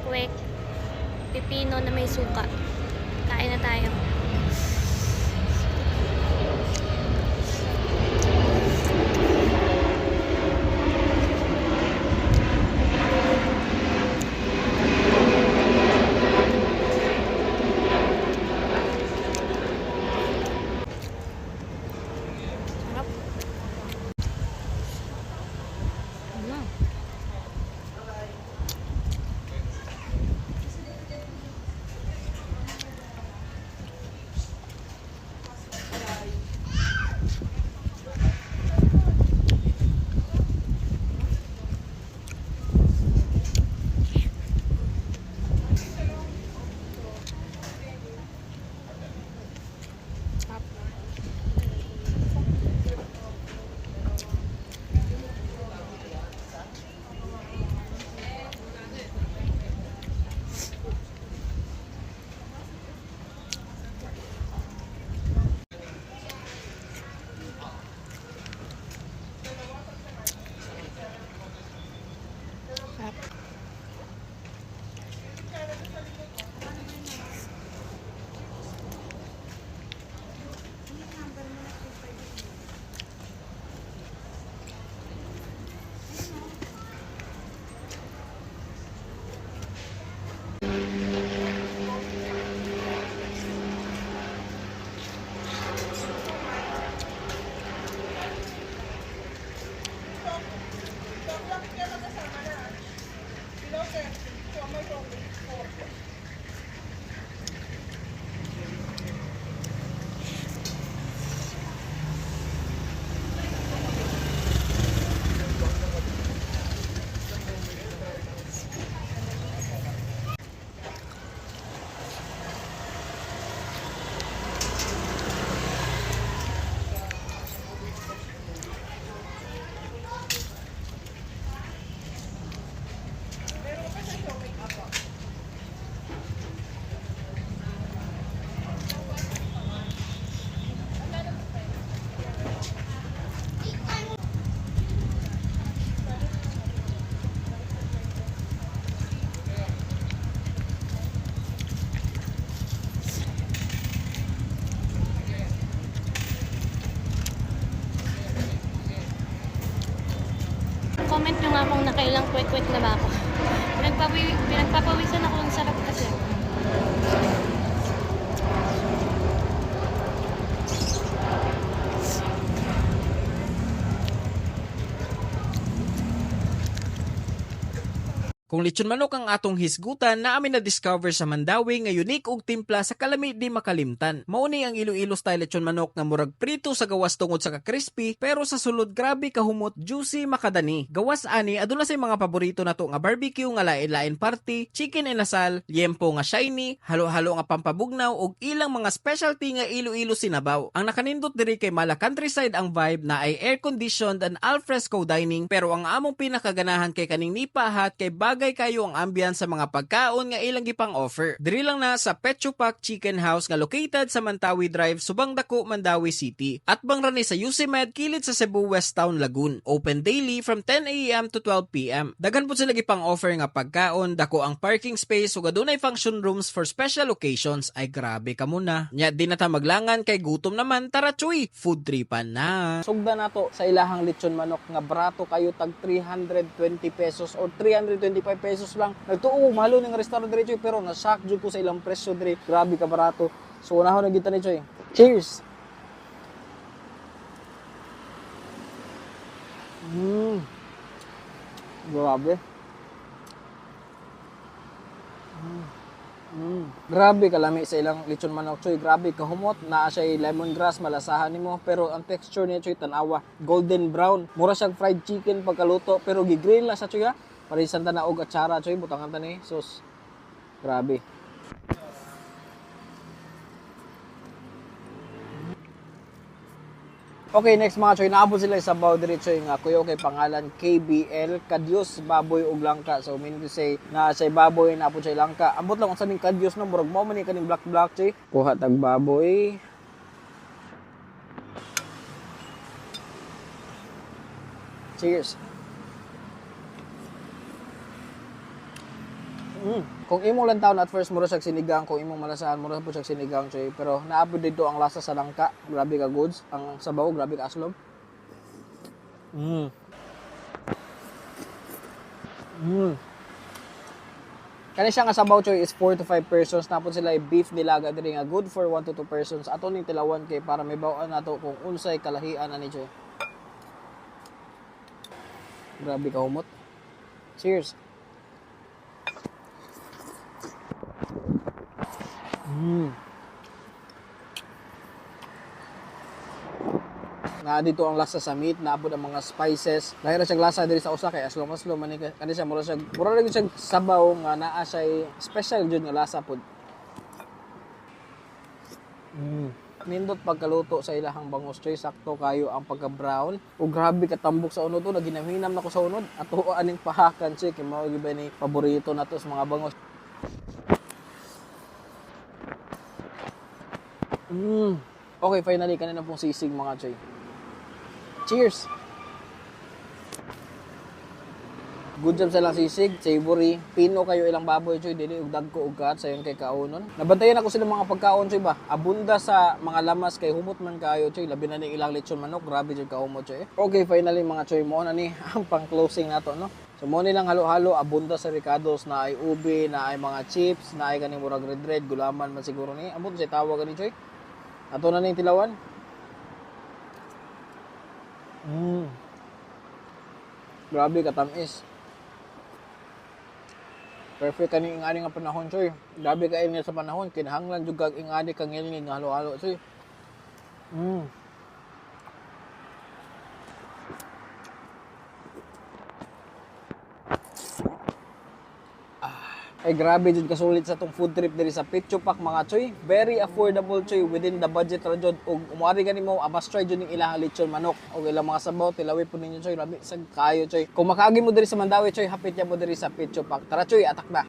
kwek-kwek, pipino na may suka. Kain na tayo. Sarap. Ano? Comment nyo nga kung nakailang kwek-kwek na ba ako. Pinagpapawisan ako. Ang sarap kasi. Kung lechon manok ang atong hisgutan na amin na-discover sa Mandawi nga unique og timpla sa kalami di makalimtan. Mauni ang Iloilo style lechon manok nga murag prito sa gawas tungod sa ka-crispy pero sa sulod grabe kahumot, juicy, makadani. Gawas ani aduna say mga paborito nato nga barbecue nga lain-lain party, chicken inasal, liempo nga shiny, halo-halo nga pampabugnaw ug ilang mga specialty nga Iloilo sinabaw. Ang nakanindot diri kay mala countryside ang vibe na ay air-conditioned and alfresco dining pero ang among pinakaganahan kay kaning nipahat kay bagay kayo ang ambience sa mga pagkaon nga ilang gipang offer. Diri lang na sa Pechupak Chicken House nga located sa Mantawi Drive, Subang Dako, Mandawi City. At bang rani sa UCMed kilid sa Cebu West Town, Lagoon. Open daily from 10 AM to 12 PM. Daghan po sila gipang offer nga pagkaon, dako ang parking space ug adunay function rooms for special occasions. Ay grabe ka muna. Nya di na ta maglangan kay gutom naman, tara chuy, food tripan na. Sugda nato sa ilahang lechon manok nga barato kayo tag 320 pesos or 325 pesos lang. Nagtuo mahalo ning restaurant diri choy pero na-shock jud ko sa ilang presyo diri. Grabe ka barato. So unahon na kita ni choy. Cheers. Grabe. Grabe kalami sa ilang lechon manok choy. Grabe kahumot, naa siya lemongrass, malasahan nimo pero ang texture niya choy tan-awa, golden brown. Mura siyang fried chicken pagkaluto pero gigrill na siya choy ha. Parisan ta na og atsara choy, butangan ta ni sus. Grabe. Okay, next mga choy, naabot sila sa Sabaw diri choy nga kuyo kay pangalan KBL, Kadyos Baboy ug Langka. So meaning to say na say baboy na po choy langka. Ambot lang sa ning Kadyos no, murag mo man ni kaning black choy. Kuha tag baboy. Cheers. Kung imong lantaw at first mura siya sinigang, kung imong malasahan mura po siya sinigang choy, pero naapod dito ang lasa sa langka, grabe ka goods, ang sabaw grabe ka aslog. Kani siya nga sabaw choy is 4 to 5 persons, napod sila beef nilaga diri nga good for 1 to 2 persons. Ato ning tilawan kay para may bawaan nato kung unsay kalahian ani choy. Grabe ka humot. Cheers. Na dito ang lasa sa meat, naabot ang mga spices. Lahira siyang lasa diri sa usa kay as long man kani siya mura rin siya sabaw nga naa siya special jud nga lasa pud. Nindot pagkaluto sa ilahang bangus choy, sakto kayo ang pagka-brown. O grabe katambok sa unod, naginaminam na ko sa unod. Ato aning pahakan siya, kay mao giba ni paborito nato sa mga bangus. Okay, finally kanina pong sisig mga choy. Cheers! Good job sa lang sisig, savory. Pino kayo ilang baboy choy, dili ug dagko ug kat sayon kay kaonon. Nabantayan ako sila mga pagkaon choy ba. Abunda sa mga lamas kay humot man kayo choy, labi na ni ilang lechon manok, grabe jud kaumot choy. Okay, finally mga choy, mo na ni ang pang-closing nato no. So mo ni lang halo-halo, abunda sa ricados, na ay ubi, na ay mga chips, na ay kaning murag red gulaman man siguro ni. Amot say tawag gani choy. Ato na ning tilawan. Grabe katamis. Perfect kani ingani nga panahon choy. Grabe ka ini sa panahon, kinahanglan jud kag ingani kang ngilngig nga halo-halo choy. Ay grabe jud kasulit sa tong food trip diri sa Petcho Pack mga choy. Very affordable choy, within the budget ra jud. Og umuari gani mo abas try jud ning ilang lechon manok og ilang mga sabaw tilawi po ninyo choy. Grabe sag kayo choy. Kung makaagi mo diri sa Mandawi choy, hapit ya mo diri sa Petcho Pack. Tara choy, atak na.